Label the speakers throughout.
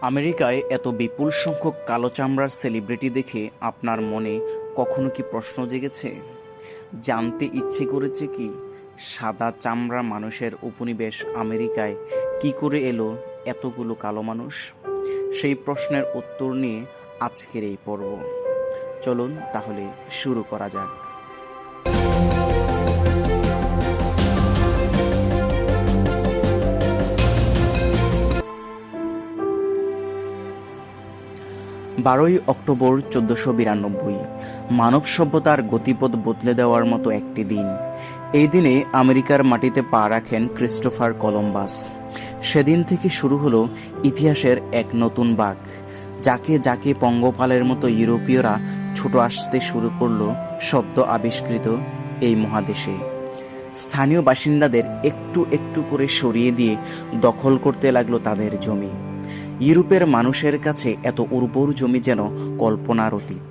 Speaker 1: আমেরিকায় এত বিপুল সংখ্যক কালো চামড়ার সেলিব্রিটি দেখে আপনার মনে কখনো কি প্রশ্ন জেগেছে? জানতে ইচ্ছে করেছে কি সাদা চামড়া মানুষের উপনিবেশ আমেরিকায় কি করে এলো এতগুলো কালো মানুষ? সেই প্রশ্নের উত্তর নিয়ে আজকের এই পর্ব। চলুন তাহলে শুরু করা যাক। 12ই অক্টোবর 1492 মানব সভ্যতার গতিপথ বদলে দেওয়ার মতো একটি দিন। এই দিনে আমেরিকার মাটিতে পা রাখেন ক্রিস্টোফার কলম্বাস। সেদিন থেকে শুরু হলো ইতিহাসের এক নতুন বাঁক। যাকে যাকে পঙ্গপালের মতো ইউরোপীয়রা ছুটে আসতে শুরু করলো সদ্য আবিষ্কৃত এই মহাদেশে। স্থানীয় বাসিন্দাদের একটু একটু করে সরিয়ে দিয়ে দখল করতে লাগলো তাদের জমি। ইউরোপের মানুষের কাছে এত উর্বর জমি যেন কল্পনার অতীত।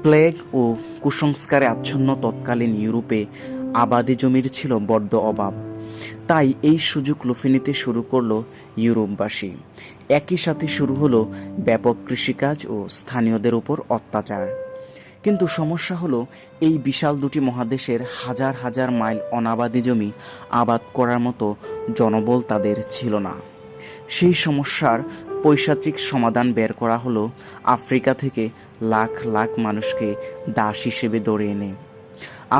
Speaker 1: প্লেগ ও কুসংস্কারে আচ্ছন্ন তৎকালীন ইউরোপে আবাদি জমির ছিল বড্ড অভাব। তাই এই সুযোগ লুফে নিতে শুরু করলো ইউরোপবাসী। একই সাথে শুরু হলো ব্যাপক কৃষিকাজ ও স্থানীয়দের উপর অত্যাচার। কিন্তু সমস্যা হলো এই বিশাল দুটি মহাদেশের হাজার হাজার মাইল অনাবাদি জমি আবাদ করার মতো জনবল তাদের ছিল না। সেই সমস্যার পৈশাচিক সমাধান বের করা হলো আফ্রিকা থেকে লাখ লাখ মানুষকে দাস হিসেবে ধরে এনে।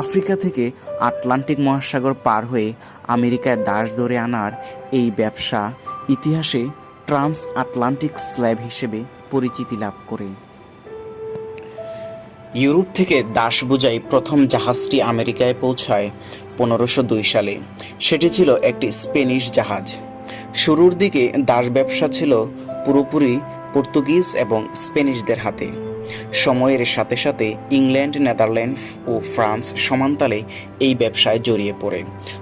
Speaker 1: আফ্রিকা থেকে আটলান্টিক মহাসাগর পার হয়ে আমেরিকায় দাস ধরে আনার এই ব্যবসা ইতিহাসে ট্রান্স আটলান্টিক স্ল্যাব হিসেবে পরিচিতি লাভ করে। ইউরোপ থেকে দাস বোঝাই প্রথম জাহাজটি আমেরিকায় পৌঁছায় 1502 সালে। সেটি ছিল একটি স্পেনিশ জাহাজ। শুরুর দিকে দাস ব্যবসা ছিল পুরোপুরি পর্তুগিজ এবং স্পেনিশদের হাতে। সময়ের সাথে সাথে ইংল্যান্ড, নেদারল্যান্ড ও ফ্রান্স সমানতালে এই ব্যবসায় জড়িয়ে পড়ে।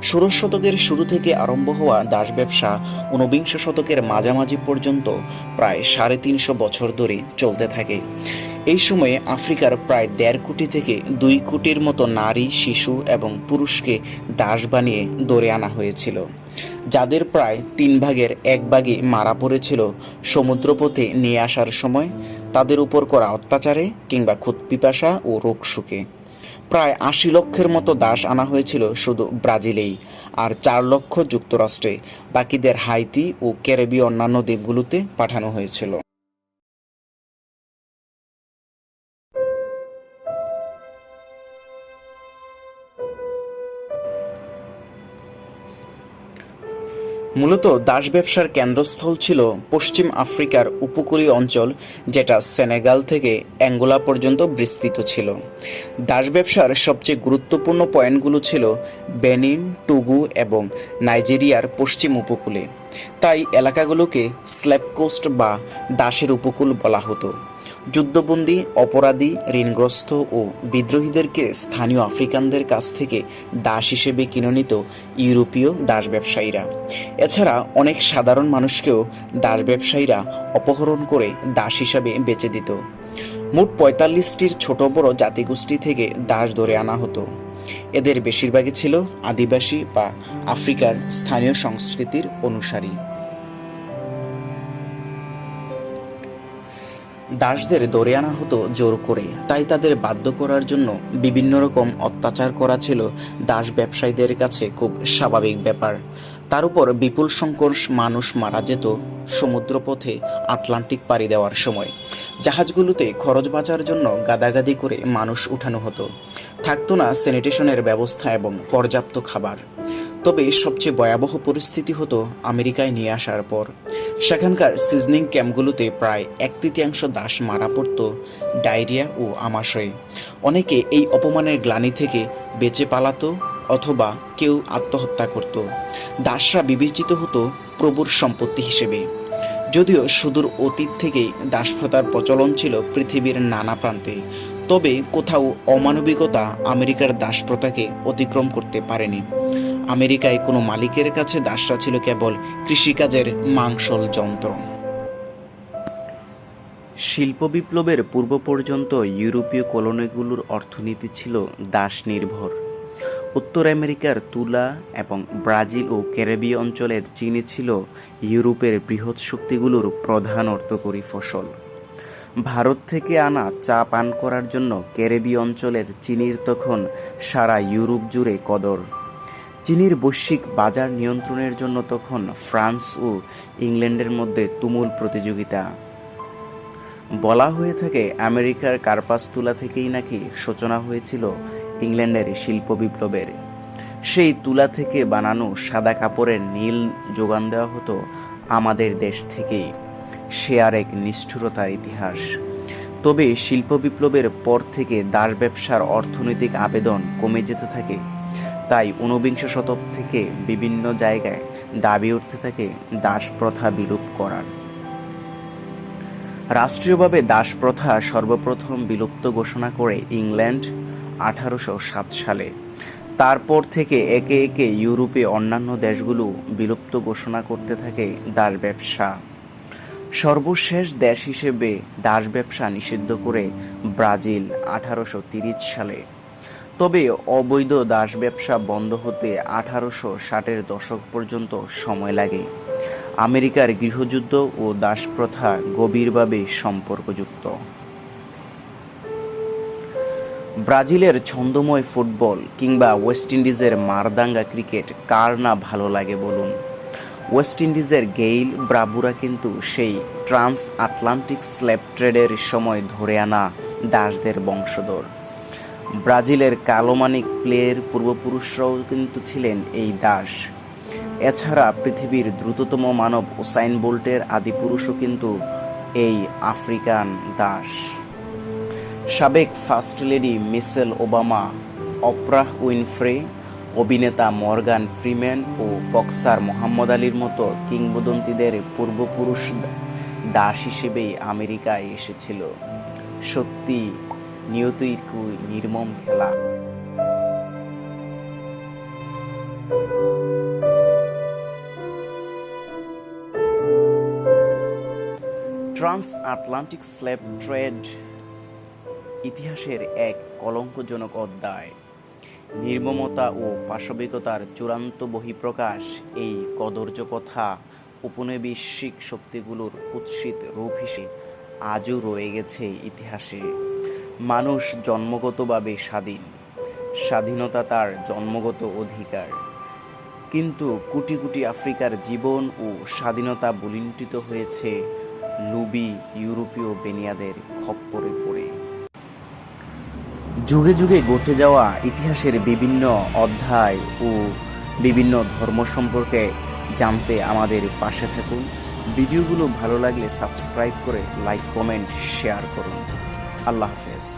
Speaker 1: 16 শতকের শুরু থেকে আরম্ভ হওয়া দাস ব্যবসা 19 শতকের মাঝামাঝি পর্যন্ত প্রায় 350 বছর ধরে চলতে থাকে। এই সময়ে আফ্রিকার প্রায় 1.5 কোটি থেকে 2 কোটির মতো নারী, শিশু এবং পুরুষকে দাস বানিয়ে ধরে আনা হয়েছিল, যাদের প্রায় 3 ভাগের 1 ভাগই মারা পড়েছিল সমুদ্রপথে নিয়ে আসার সময়, তাদের উপর করা অত্যাচারে কিংবা ক্ষুধপিপাসা ও রোগশোকে। প্রায় 80 লক্ষের মতো দাস আনা হয়েছিল শুধু ব্রাজিলেই, আর 4 লক্ষ যুক্তরাষ্ট্রে। বাকিদের হাইতি ও ক্যারিবীয় অন্যান্য দ্বীপগুলোতে পাঠানো হয়েছিল। মূলত দাস ব্যবসার কেন্দ্রস্থল ছিল পশ্চিম আফ্রিকার উপকূলীয় অঞ্চল, যেটা সেনেগাল থেকে অ্যাঙ্গোলা পর্যন্ত বিস্তৃত ছিল। দাস ব্যবসার সবচেয়ে গুরুত্বপূর্ণ পয়েন্টগুলো ছিল বেনিন, টুগু এবং নাইজেরিয়ার পশ্চিম উপকূলে। তাই এলাকাগুলোকে স্ল্যাভ কোস্ট বা দাসের উপকূল বলা হতো। যুদ্ধবন্দী, অপরাধী, ঋণগ্রস্ত ও বিদ্রোহীদেরকে স্থানীয় আফ্রিকানদের কাছ থেকে দাস হিসেবে কিনে নিত ইউরোপীয় দাস ব্যবসায়ীরা। এছাড়া অনেক সাধারণ মানুষকেও দাস ব্যবসায়ীরা অপহরণ করে দাস হিসাবে বেচে দিত। মোট 45টির ছোট বড় জাতিগোষ্ঠী থেকে দাস ধরে আনা হতো। এদের বেশিরভাগই ছিল আদিবাসী বা আফ্রিকার স্থানীয় সংস্কৃতির অনুসারী। দাসদের ধরে আনা হতো জোর করে, তাই তাদের বাধ্য করার জন্য বিভিন্ন রকম অত্যাচার করা ছিল দাস ব্যবসায়ীদের কাছে খুব স্বাভাবিক ব্যাপার। তার উপর বিপুল সংখ্যক মানুষ মারা যেত সমুদ্রপথে আটলান্টিক পাড়ি দেওয়ার সময়। জাহাজগুলোতে খরচ বাঁচার জন্য গাদাগাদি করে মানুষ উঠানো হতো। থাকতো না স্যানিটেশনের ব্যবস্থা এবং পর্যাপ্ত খাবার। তবে সবচেয়ে ভয়াবহ পরিস্থিতি হতো আমেরিকায় নিয়ে আসার পর। সেখানকার সিজনিং ক্যাম্পগুলোতে প্রায় 1/3 দাস মারা পড়ত ডায়রিয়া ও আমাশয়ে। অনেকে এই অপমানের গ্লানি থেকে বেঁচে পালাতো অথবা কেউ আত্মহত্যা করত। দাসরা বিবেচিত হতো প্রভুর সম্পত্তি হিসেবে। যদিও সুদূর অতীত থেকেই দাসপ্রথার প্রচলন ছিল পৃথিবীর নানা প্রান্তে, তবে কোথাও অমানবিকতা আমেরিকার দাসপ্রথাকে অতিক্রম করতে পারেনি। আমেরিকায় কোনো মালিকের কাছে দাসরা ছিল কেবল কৃষিকাজের মাংসল যন্ত্র। শিল্প বিপ্লবের পূর্ব পর্যন্ত ইউরোপীয় কলোনিগুলোর অর্থনীতি ছিল দাস নির্ভর। উত্তর আমেরিকার তুলা এবং ব্রাজিল ও ক্যারিবীয় অঞ্চলের চিনি ছিল ইউরোপের বৃহৎ শক্তিগুলোর প্রধান অর্থকরী ফসল। ভারত থেকে আনা চা পান করার জন্য ক্যারিবীয় অঞ্চলের চিনির তখন সারা ইউরোপ জুড়ে কদর। চিনির বৈশ্বিক বাজার নিয়ন্ত্রণের জন্য তখন ফ্রান্স ও ইংল্যান্ডের মধ্যে তুমুল প্রতিযোগিতা। বলা হয়ে থাকে আমেরিকার কার্পাস তুলা থেকেই নাকি সূচনা হয়েছিল ইংল্যান্ডের শিল্প বিপ্লবের। সেই তুলা থেকে বানানো সাদা কাপড়ের নীল যোগান দেওয়া হতো আমাদের দেশ থেকেই। সে আর এক নিষ্ঠুরতার ইতিহাস। তবে শিল্প বিপ্লবের পর থেকে দাস ব্যবসার অর্থনৈতিক আবেদন কমে যেতে থাকে। তাই ঊনবিংশ শতক থেকে বিভিন্ন জায়গায় দাবি উঠতে থাকে দাস প্রথা বিলোপ করার। রাষ্ট্রীয়ভাবে দাস প্রথা সর্বপ্রথম বিলুপ্ত ঘোষণা করে ইংল্যান্ড 1807 সালে। তারপর থেকে একে একে ইউরোপে অন্যান্য দেশগুলো বিলুপ্ত ঘোষণা করতে থাকে দাস ব্যবসা। সর্বশেষ দেশ হিসেবে দাস ব্যবসা নিষিদ্ধ করে ব্রাজিল 1830 সালে। তবে অবৈধ দাস ব্যবসা বন্ধ হতে 1860-এর দশক পর্যন্ত সময় লাগে। আমেরিকার গৃহযুদ্ধ ও দাস প্রথা গভীরভাবে সম্পর্কযুক্ত। ব্রাজিলের ছন্দময় ফুটবল কিংবা ওয়েস্ট ইন্ডিজের মারদাঙ্গা ক্রিকেট কার না ভালো লাগে বলুন। ওয়েস্ট ইন্ডিজের গেইল ব্রাভুরা কিন্তু সেই ট্রান্স আটলান্টিক স্লেভ ট্রেডের সময় ধরে আনা দাসদের বংশধর। ব্রাজিলের কালোমানিক প্লেয়ের পূর্বপুরুষরাও কিন্তু ছিলেন এই দাস। এছাড়া পৃথিবীর দ্রুততম মানব উসাইন বোল্টের আদিপুরুষও কিন্তু এই আফ্রিকান দাস। সাবেক first lady Michelle Obama, Oprah Winfrey, অভিনেতা মর্গান ফ্রিম্যান ও বক্সার মোহাম্মদ আলীর মতো কিংবদন্তিদের পূর্বপুরুষ দাস হিসেবেই আমেরিকায় এসেছিল। সত্যি নিয়তির নির্মম খেলা। ট্রান্স আটলান্টিক স্লেভ ট্রেড ইতিহাসের এক কলঙ্কজনক অধ্যায়। নির্মমতা ও পাশবিকতার চূড়ান্ত বহিঃপ্রকাশ এই কদর্য কথা উপনিবেশিক শক্তিগুলোর কুৎসিত রূপ হিসেবে আজও রয়ে গেছে ইতিহাসে। মানুষ জন্মগতভাবে স্বাধীন, স্বাধীনতা তার জন্মগত অধিকার। কিন্তু কোটি কোটি আফ্রিকার জীবন ও স্বাধীনতা বলিণ্ঠিত হয়েছে লুবি ইউরোপীয় বেনিয়াদের খপ্পরে পড়ে। যুগে যুগে ঘটে যাওয়া ইতিহাসের বিভিন্ন অধ্যায় ও বিভিন্ন ধর্ম সম্পর্কে জানতে আমাদের পাশে থাকুন। ভিডিওগুলো ভালো লাগলে সাবস্ক্রাইব করে লাইক, কমেন্ট, শেয়ার করুন। আল্লাহ হাফেজ।